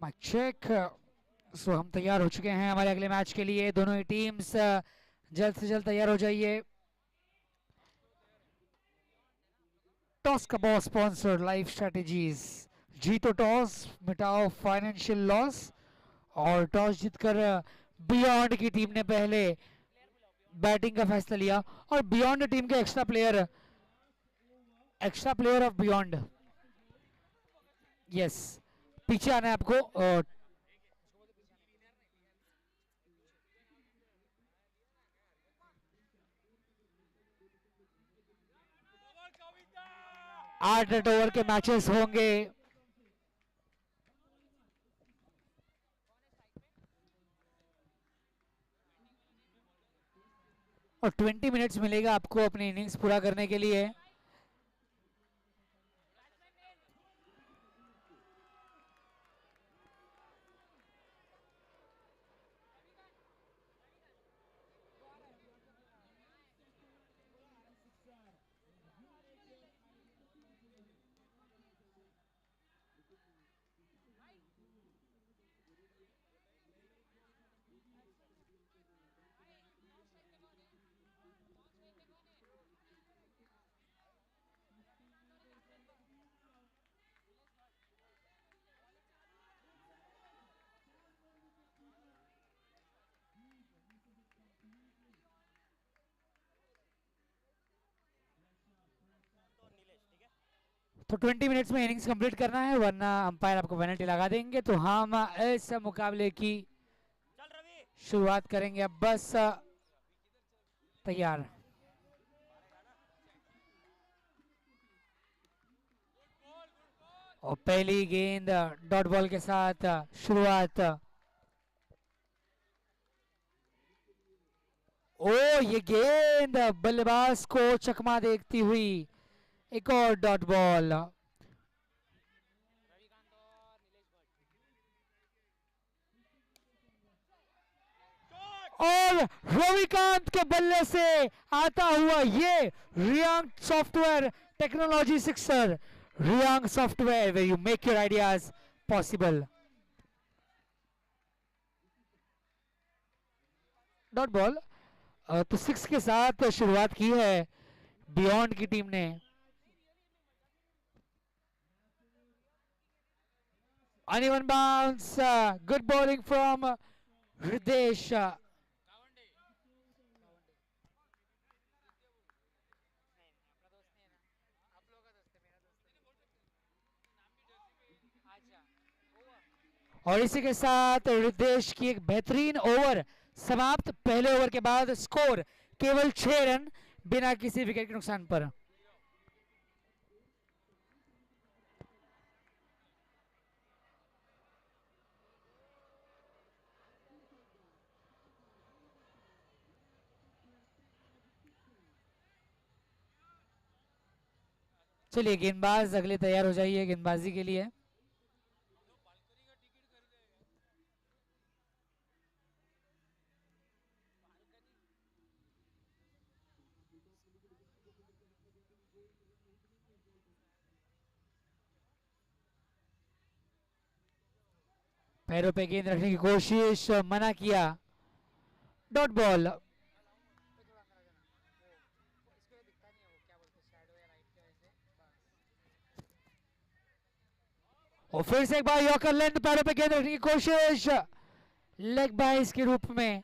Mic check. सो हम तैयार हो चुके हैं हमारे अगले मैच के लिए। दोनों ही टीम्स जल्द से जल्द तैयार हो जाइए। टॉस का बॉस स्पॉन्सर्ड लाइफ स्ट्रेटेजीज। जीतो टॉस, मिटाओ फाइनेंशियल लॉस। और टॉस जीतकर बियॉन्ड की टीम ने पहले बैटिंग का फैसला लिया और बियॉन्ड टीम के extra player of beyond, yes, पीछे आना है आपको। 8 ओवर के मैचेस होंगे। और 20 मिनट्स मिलेगा आपको अपनी इनिंग्स पूरा करने के लिए। तो 20 मिनट्स में इनिंग्स कंप्लीट करना है, वरना अंपायर आपको पेनल्टी लगा देंगे। तो हम इस मुकाबले की शुरुआत करेंगे अब। बस तैयार। और पहली गेंद डॉट बॉल के साथ शुरुआत। ओ, ये गेंद बल्लेबाज को चकमा देखती हुई एक और डॉट बॉल। और रविकांत के बल्ले से आता हुआ ये Riang software technology sixer. Reang software, where you make your ideas possible। Dot ball. तो 6 के साथ शुरुआत की है बियॉन्ड की टीम ने। Uneven bounce, good bowling from Hridesh। और इसी के साथ हृदेश की एक बेहतरीन ओवर समाप्त। पहले ओवर के बाद स्कोर केवल 6 रन बिना किसी विकेट के नुकसान पर। चलिए गेंदबाज अगले तैयार हो जाइए गेंदबाजी के लिए। पैरों पे गेंद रखने की कोशिश, मना किया। Dot ball. और फिर से एक बार यॉर्कर लेंथ, पैरों पे गेंद रखने की कोशिश, लेग बाइस के रूप में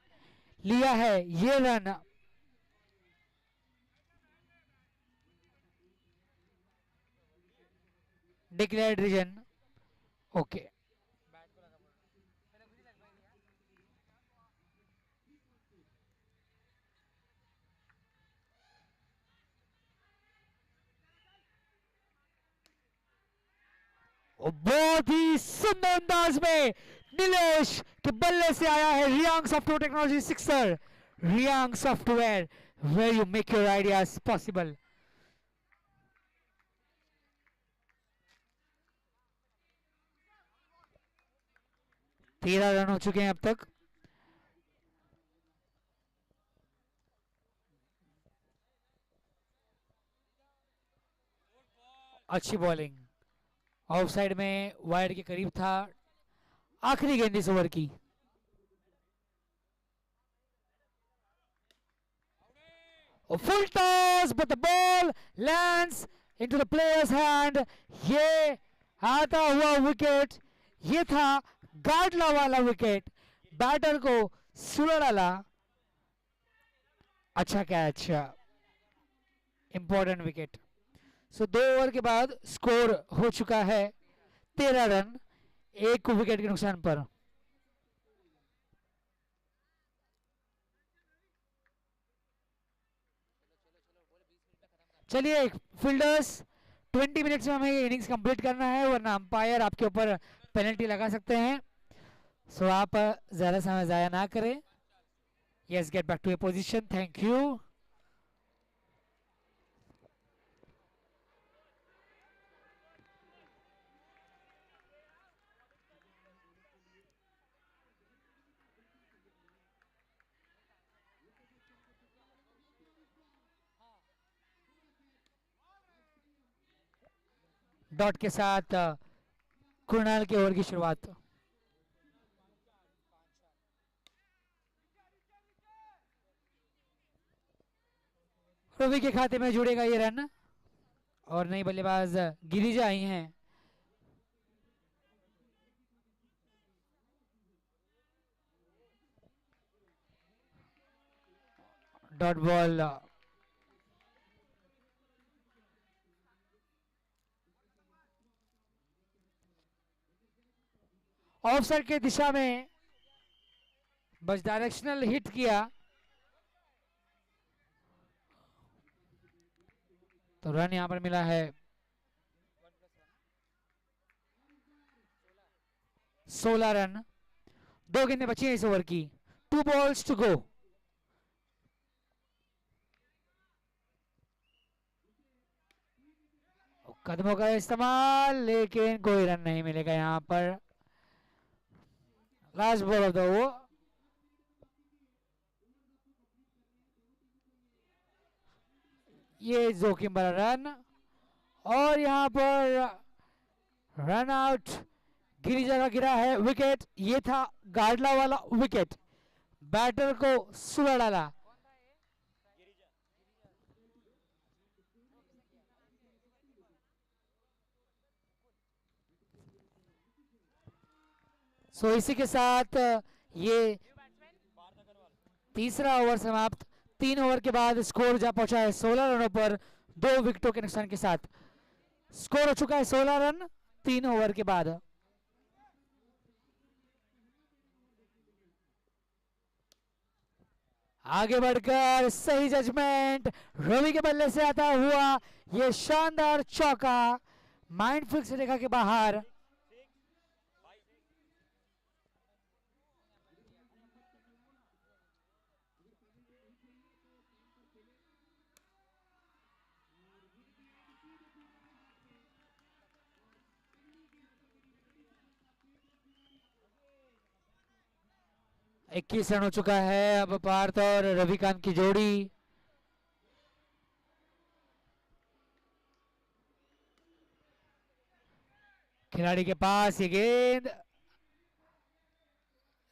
लिया है ये रन। Declared reason, okay. बहुत ही सुंदर अंदाज में नीलेश के बल्ले से आया है Riang software technology sixer. Reang software, where you make your ideas possible. 13 run हो चुके हैं अब तक। अच्छी बॉलिंग, ऑफ साइड में वाइड के करीब था, आखिरी गेंद इस ओवर की। Full toss but the ball lands into the player's hand. ये आता हुआ विकेट, ये था गाडला वाला विकेट, बैटर को सुलह डाला। अच्छा कैच, इंपॉर्टेंट विकेट। सो 2 ओवर के बाद स्कोर हो चुका है 13 रन, 1 विकेट के नुकसान पर। चलिए फील्डर्स, 20 मिनट्स में हमें ये इनिंग्स कंप्लीट करना है, वरना अंपायर आपके ऊपर पेनल्टी लगा सकते हैं। सो आप ज़्यादा समय ज़ाया ना करें। Yes, get back to your position, thank you. Dot के साथ कुणाल के ओवर की शुरुआत। रवि के खाते में जुड़ेगा ये रन, और नई बल्लेबाज गिरिजा आई हैं। डॉट बॉल, ऑफ साइड के दिशा में बस डायरेक्शनल हिट किया, तो रन यहां पर मिला है 16 रन। 2 गेंदें बची हैं इस ओवर की, 2 बॉल्स टू गो। कदमों का इस्तेमाल, लेकिन कोई रन नहीं मिलेगा यहां पर। Last ball of the over, ये जोखिम भरा रन, और यहां पर रन आउट। गिरिजा का गिरा है विकेट, ये था गाडला वाला विकेट, बैटर को सुलह डाला। सो इसी के साथ ये तीसरा ओवर समाप्त। 3 ओवर के बाद स्कोर जा पहुंचा है 16 रनों पर, 2 विकेटों के नुकसान के साथ। स्कोर हो चुका है 16 रन 3 ओवर के बाद। आगे बढ़कर सही जजमेंट, रवि के बल्ले से आता हुआ ये शानदार चौका, माइंड फिक्स रेखा के बाहर। इक्कीस रन हो चुका है अब पार्थ और रविकांत की जोड़ी। खिलाड़ी के पास ये गेंद,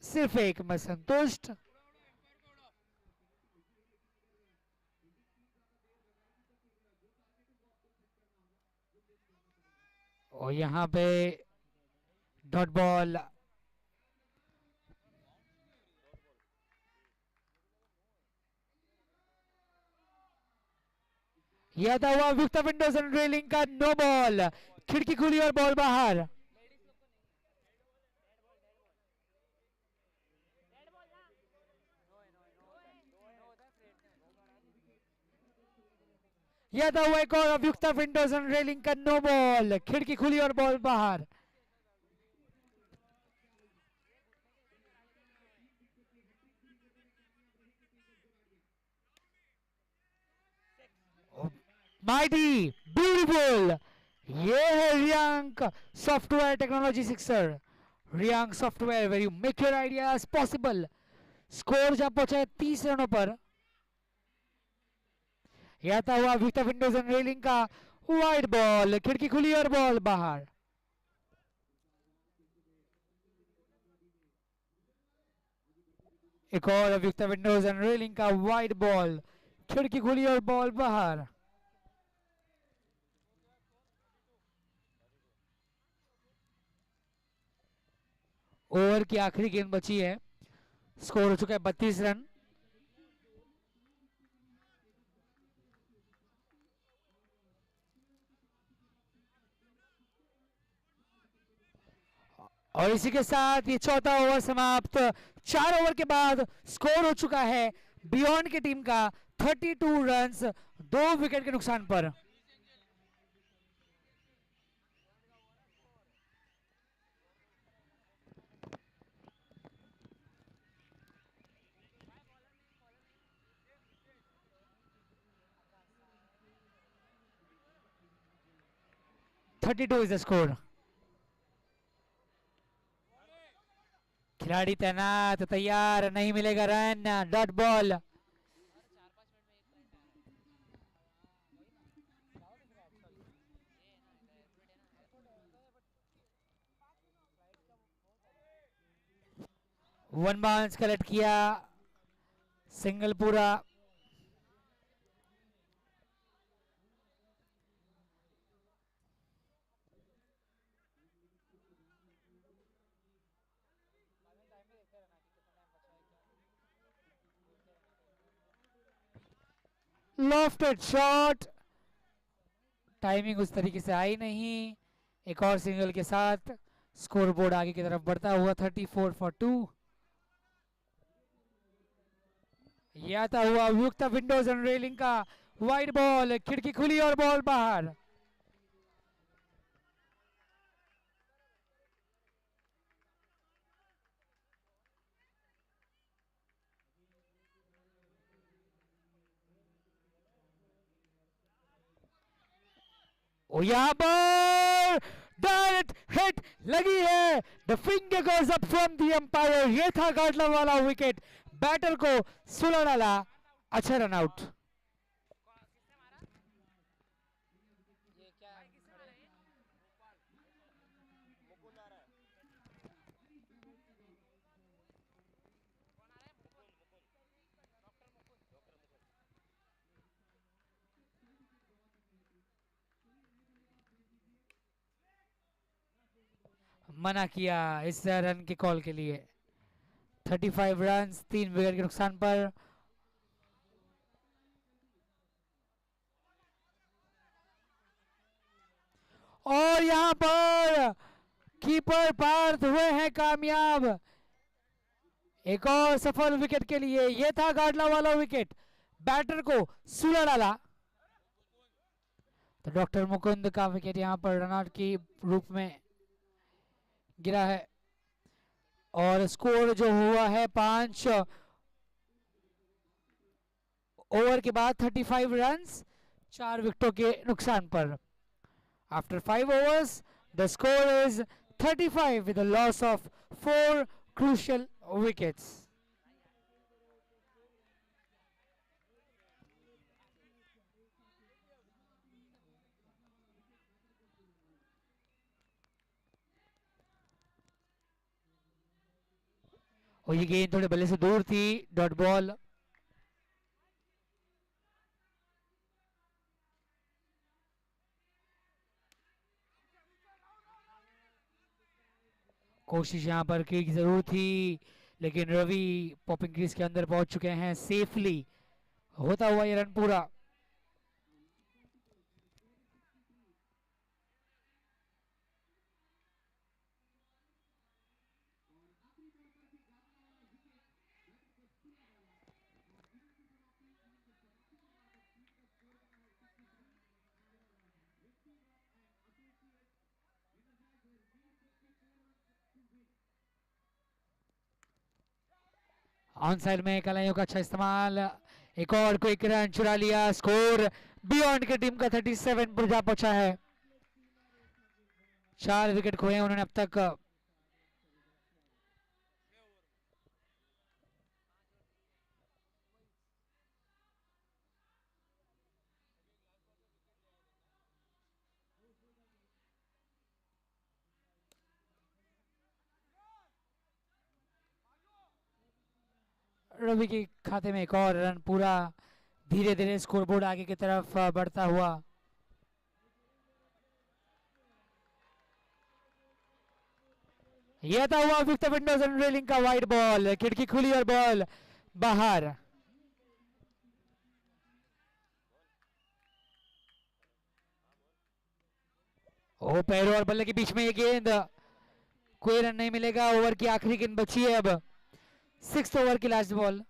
सिर्फ एक में संतुष्ट। और यहां पे डॉट बॉल, यह था हुआ विक्टर विंडोज एंड रेलिंग का नो बॉल, खिड़की खुली और बॉल बाहर। यह था हुआ एक और विक्टर विंडोज एंड रेलिंग का नो बॉल, खिड़की खुली और बॉल बाहर। माइटी ब्यूटीफुल, ये है Riyank software technology sixer. Riyank software where you make your ideas possible. Score जहां पहुंचा है 30 रनों पर। यह था हुआ विक्टर विंडोज एंड रेलिंग का वाइड बॉल, खिड़की खुली और बॉल बाहर। एक और अभियुक्त विंडोज एंड रेलिंग का वाइड बॉल, खिड़की खुली और बॉल बाहर। ओवर की आखिरी गेंद बची है, स्कोर हो चुका है 32 रन। और इसी के साथ ये चौथा ओवर समाप्त। 4 ओवर के बाद स्कोर हो चुका है बियॉन्ड की टीम का 32 रन्स, 2 विकेट के नुकसान पर। Thirty two is the score. खिलाड़ी तैनात, तैयार, नहीं मिलेगा run, dot ball. One bounce collect किया, सिंगल पूरा। लॉफ्टेड शॉट, टाइमिंग उस तरीके से आई नहीं। एक और सिंगल के साथ स्कोर बोर्ड आगे की तरफ बढ़ता हुआ 34 फॉर 2। यह आता हुआ अभियुक्त विंडोज एंड रेलिंग का वाइड बॉल, खिड़की खुली और बॉल बाहर। और यहाँ पर डायरेक्ट हिट लगी है, the finger goes up from the umpire. ये था गाटला वाला विकेट, बैटर को सुला डाला, अच्छा रन आउट। मना किया इस रन के कॉल के लिए। 35 रन, 3 विकेट के नुकसान पर। और यहां पर कीपर पार्थ हुए हैं कामयाब, एक और सफल विकेट के लिए। यह था गाडला वाला विकेट, बैटर को सुला डाला। तो डॉक्टर मुकुंद का विकेट यहां पर रनआउट के रूप में गिरा है। और स्कोर जो हुआ है 5 ओवर के बाद 35 रन्स, 4 विकेटों के नुकसान पर। After 5 overs, the score is 35 with a loss of 4 crucial wickets. और ये गेंद थोड़े बल्ले से दूर थी, डॉट बॉल। कोशिश यहां पर की जरूर थी, लेकिन रवि पॉपिंग क्रीज के अंदर पहुंच चुके हैं सेफली। होता हुआ ये रन पूरा। ऑन साइड में कलाइयों का अच्छा इस्तेमाल, एक और क्विक रन चुरा लिया। स्कोर बियॉन्ड की टीम का 37 पर जा पहुंचा है। 4 विकेट खोए उन्होंने अब तक। रवि के खाते में एक और रन, पूरा धीरे धीरे स्कोरबोर्ड आगे की तरफ बढ़ता हुआ। यह था हुआ विक्टर विंडोज एंड रेलिंग का वाइड बॉल, खिड़की खुली और बॉल बाहर। ओ पैरों और बल्ले के बीच में ये गेंद, कोई रन नहीं मिलेगा। ओवर की आखिरी गेंद बची है अब, 6th ओवर की लास्ट बॉल।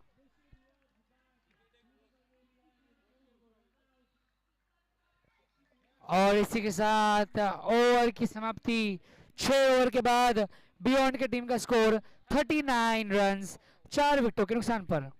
और इसी के साथ ओवर की समाप्ति। 6 ओवर के बाद बियॉन्ड के टीम का स्कोर 39 रन्स, 4 विकेटों के नुकसान पर।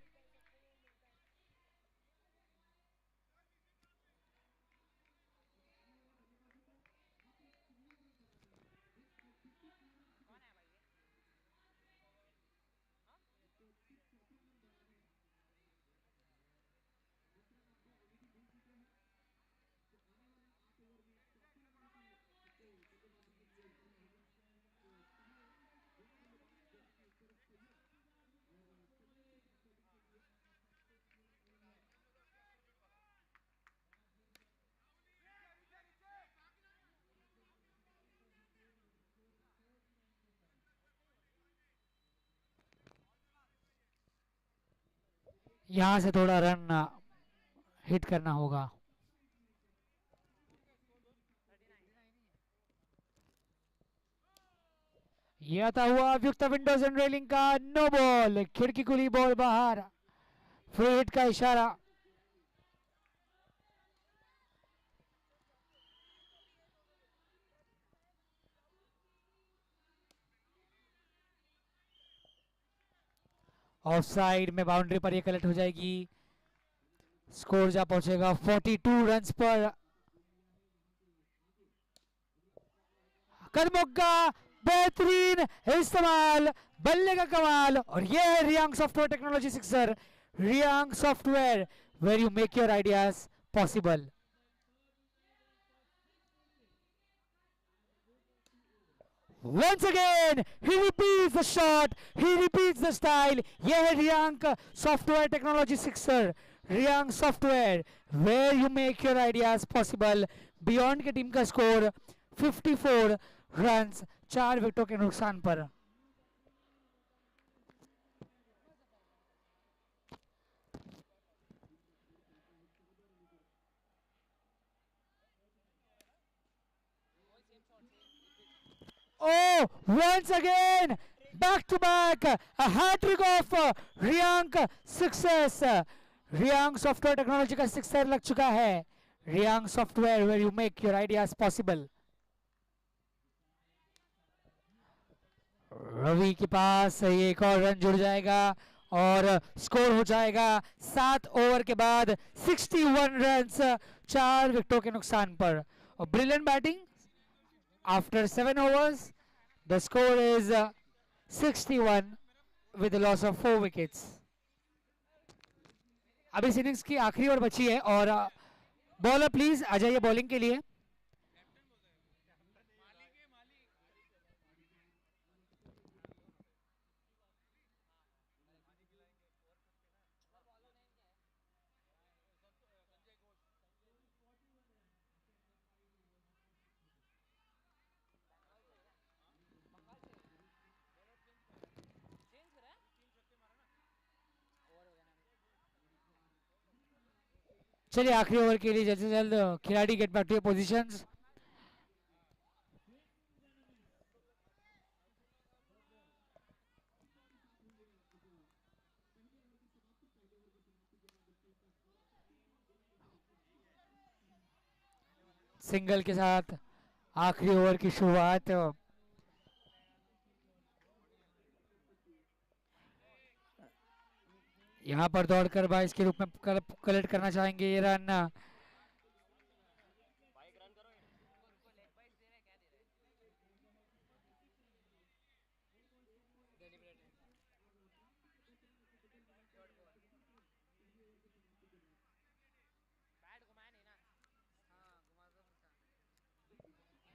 यहां से थोड़ा रन हिट करना होगा। यह था हुआ युक्त विंडोज एंड रेलिंग का नो बॉल, खिड़की खुली बॉल बाहर, फ्री हिट का इशारा। ऑफ साइड में बाउंड्री पर ये कलेक्ट हो जाएगी। स्कोर जा पहुंचेगा 42 रन्स पर। कदमों का बेहतरीन इस्तेमाल, बल्ले का कमाल, और ये है Riang software technology sixer. Reang software, where you make your ideas possible. Once again, he repeats the shot, he repeats the style. ये है Riang software technology sixer. Reang software, where you make your ideas possible। Beyond की team का score 54 runs, 4 विकेटों के नुकसान पर। Oh, once again, back to back, a hat trick of Riang success. Riang software technology का sixer लग चुका है। Riang software, where you make your ideas possible. Ravi के पास ये एक और रन जुड़ जाएगा और स्कोर हो जाएगा 7 ओवर के बाद 61 रन्स, 4 विकेटों के नुकसान पर। और brilliant batting after 7 overs, the score is 61 with a loss of 4 wickets। अब इस इनिंग्स की आखिरी ओवर बची है और बॉलर प्लीज आ जाइए बॉलिंग के लिए। चलिए आखिरी ओवर के लिए जल्द से जल्द खिलाड़ी gate back two positions. Single के साथ आखिरी ओवर की शुरुआत। यहां पर दौड़कर 22 के रूप में कलेक्ट करना चाहेंगे ये रन।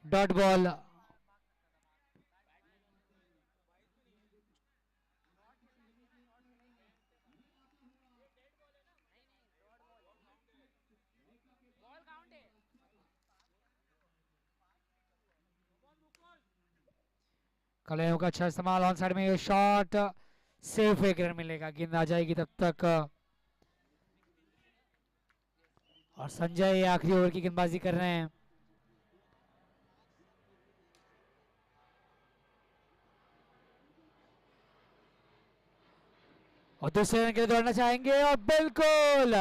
डॉट बॉल, कलयों का अच्छा इस्तेमाल ऑन साइड में, ये शॉट सेफ, एक रन मिलेगा, गेंद आ जाएगी तब तक। और संजय आखिरी ओवर की गेंदबाजी कर रहे हैं। और दूसरे रन के लिए दौड़ना चाहेंगे और बिल्कुल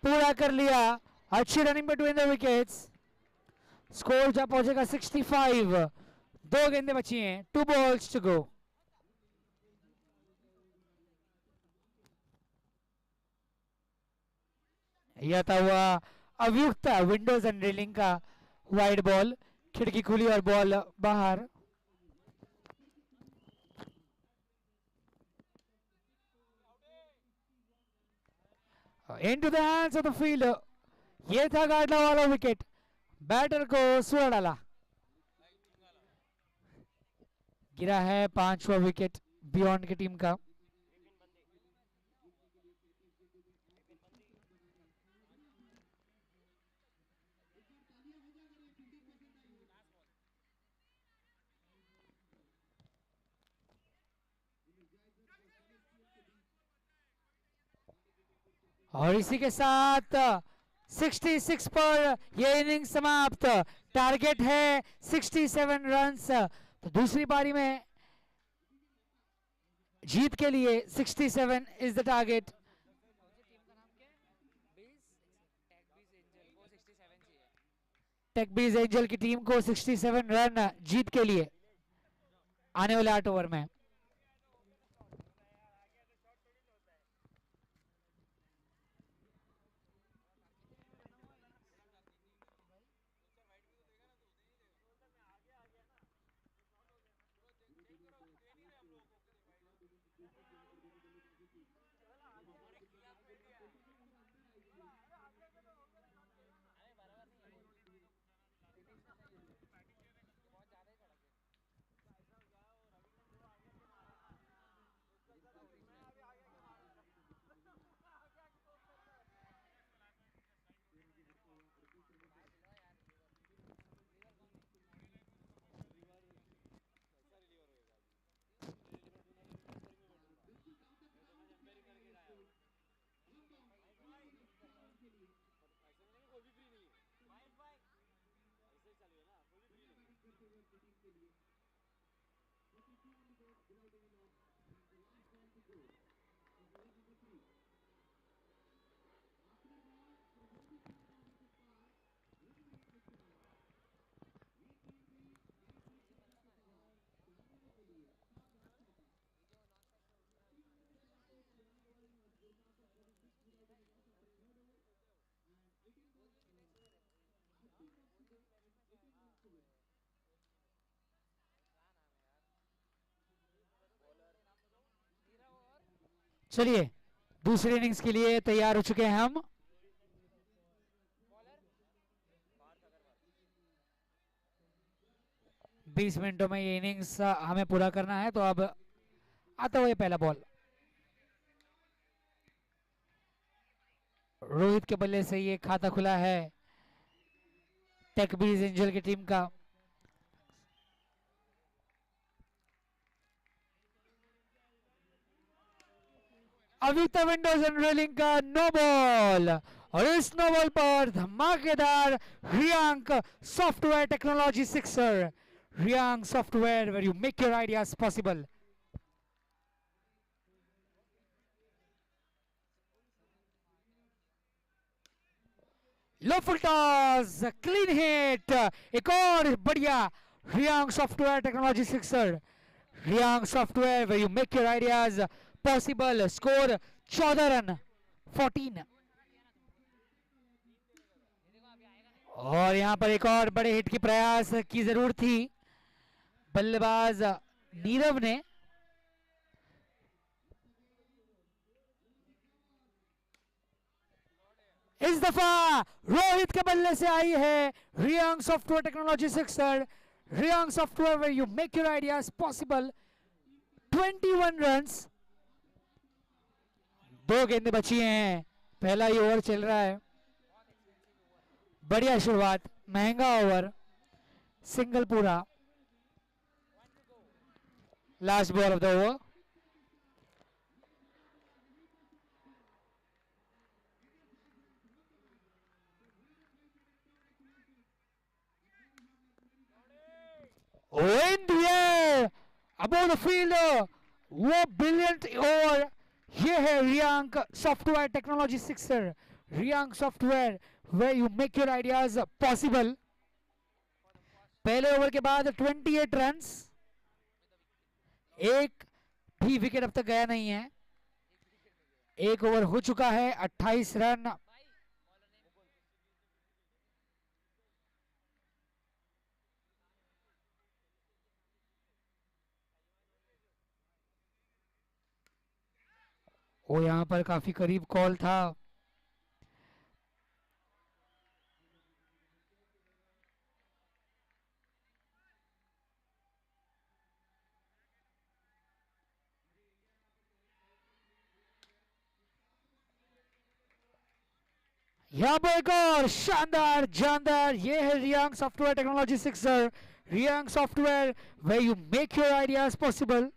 पूरा कर लिया। अच्छी running between the wickets. Score जब पहुंचेगा 65। 2 गेंदें बची हैं, 2 balls टू गो। यह था हुआ अभियुक्त विंडोज एंड रेलिंग का वाइड बॉल, खिड़की खुली और बॉल बाहर। Into the hands of the fielder. ये था गार्डला वाला विकेट, बैटर को सुरा डाला। गिरा है 5वां विकेट बियॉन्ड की टीम का। और इसी के साथ 66 पर यह इनिंग समाप्त। टारगेट है 67 रन्स। तो दूसरी पारी में जीत के लिए 67 इज द टारगेट। टेकबीज एंजल की टीम को 67 रन जीत के लिए आने वाले 8 ओवर में। चलिए दूसरी इनिंग्स के लिए तैयार हो चुके हैं हम। बीस मिनटों में ये इनिंग्स हमें पूरा करना है। तो अब आता हुआ ये पहला बॉल, रोहित के बल्ले से ये खाता खुला है टेकबीज एंजल की टीम का। अविता विंडोज एंड रेलिंग का नो बॉल। और इस नो बॉल पर धमाकेदार Riyank software technology sixer. Riyank software where you make your ideas possible. Low full toss, clean hit, एक और बढ़िया Riyank software technology sixer. Riyank software where you make your ideas possible. Score 14 run 14। और यहां पर एक और बड़े हिट की प्रयास की जरूरत थी बल्लेबाज नीरव ने। इस दफा रोहित के बल्ले से आई है Riang software technology sixer. Reang software where you make your ideas possible. 21 runs. 2 गेंदें बची हैं, पहला ही ओवर चल रहा है। बढ़िया शुरुआत, महंगा ओवर, सिंगल पूरा। Last ball of the over. In the air above the fielder. वो ब्रिलियंट ओवर. ये है Riyank software technology sixer. Riyank software where you make your ideas possible. पहले ओवर के बाद 28 रन्स. एक भी विकेट अब तक गया नहीं है. एक ओवर हो चुका है. 28 रन. वो यहाँ पर काफी करीब कॉल था. यहाँ पर एक और शानदार जानदार. ये है Riang software technology sixer. Reang software where you make your ideas possible.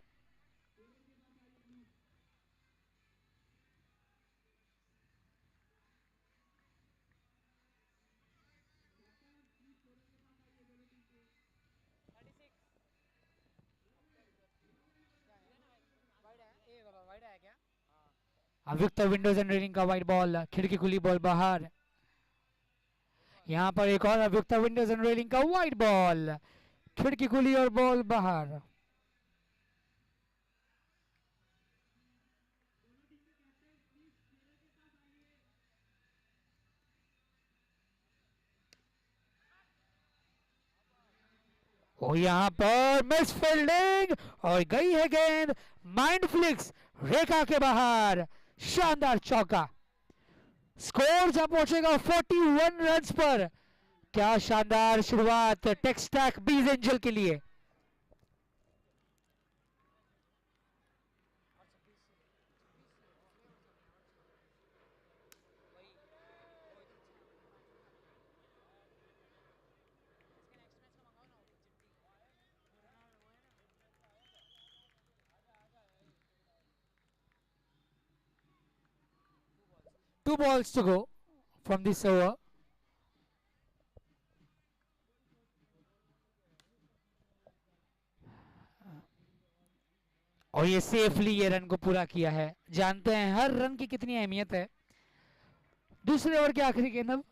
Avyukt Windows and railing का वाइड बॉल. खिड़की खुली बॉल बाहर. यहाँ पर एक और अव्युक्त विंडोज एंड रेलिंग का वाइड बॉल. खिड़की खुली और बॉल बाहर. और यहाँ पर मिस फील्डिंग और गई है गेंद माइंड फ्लिक्स रेखा के बाहर. शानदार चौका. स्कोर जब पहुंचेगा 41 रन्स पर. क्या शानदार शुरुआत टेक्सटैक बीज एंजल के लिए. Two balls to go from this over. और ये सेफली ये रन को पूरा किया है. जानते हैं हर रन की कितनी अहमियत है. दूसरे ओवर के आखिरी गेंद अब.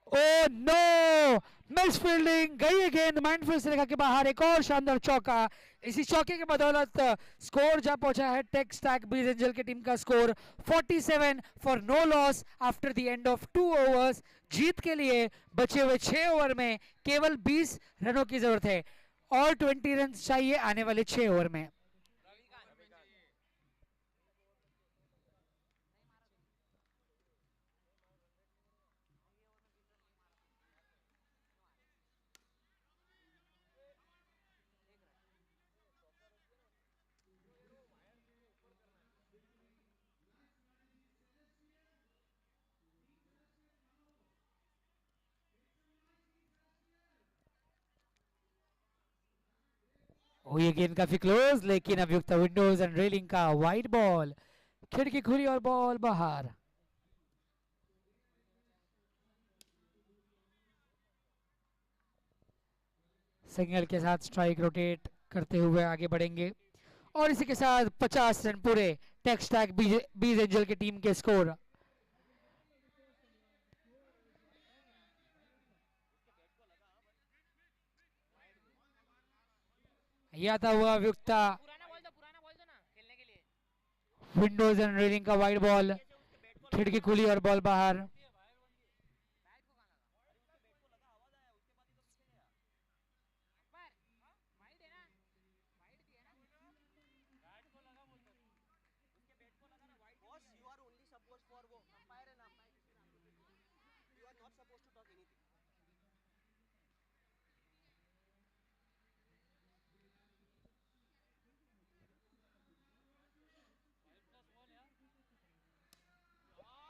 Oh no. Misfielding. गई है गेंद माइंड फ्लिक्स रेखा के बाहर. एक और शानदार चौका. इसी चौके के बदौलत स्कोर जा पहुंचा है टेक्सटैक बीज एंजल की टीम का score 47 for no loss after the end of 2 overs. जीत के लिए बचे हुए 6 ओवर में केवल 20 रनों की जरूरत है और 20 रन चाहिए आने वाले 6 ओवर में. और ये गेंद काफी क्लोज लेकिन अभियुक्त विंडोज एंड रेलिंग का वाइड बॉल. खिड़की खुली और बॉल बाहर. सिग्नल के साथ स्ट्राइक रोटेट करते हुए आगे बढ़ेंगे और इसी के साथ 50 रन पूरे. टेक्सटैक बीज एंजल की टीम के स्कोर. यह था हुआ अभियुक्ता विंडोज एंड रेलिंग का वाइड बॉल. खिड़की खुली और बॉल बाहर.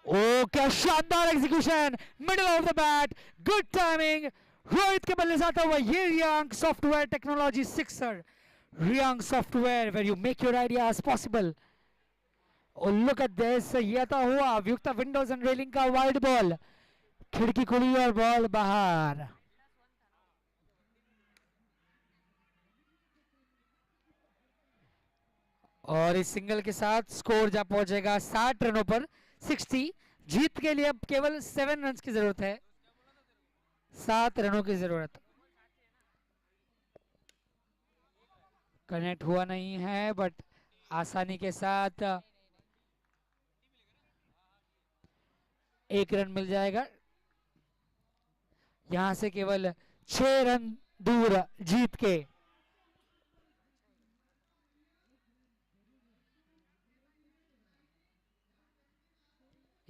ओ क्या शानदार execution, middle of the bat, good timing, Rohit के बल्ले से आता हुआ ये Riang software technology sixer, Reang software where you make your ideas possible. और लुक एट दिस, ये आता हुआ युक्ता विंडोज एंड रेलिंग का वाइड बॉल, खिड़की खुली और बॉल बाहर। और इस सिंगल के साथ स्कोर जा पहुंचेगा 60 रनों पर 60। जीत के लिए अब केवल 7 रन की जरूरत है, 7 रनों की जरूरत। कनेक्ट हुआ नहीं है बट आसानी के साथ 1 रन मिल जाएगा। यहां से केवल 6 रन दूर जीत के।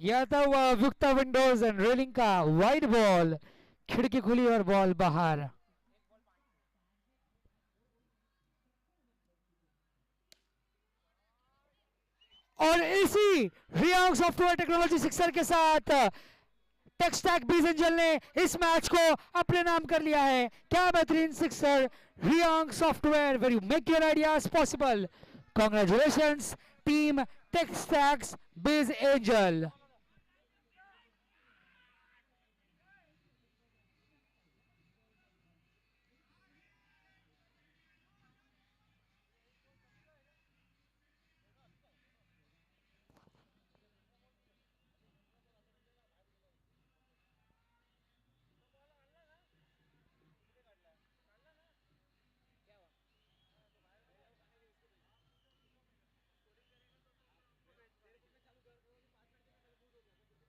यह था हुआ युक्ता विंडोज एंड रेलिंग का वाइड बॉल, खिड़की खुली और बॉल बाहर। और इसी रियांग सॉफ्टवेयर टेक्नोलॉजी सिक्सर के साथ टेक्सटैक बीजेंजल ने इस मैच को अपने नाम कर लिया है। क्या बेहतरीन sixer, Reang software where you make your ideas possible. Congratulations team टेक्सटैक्स बीजेंजल।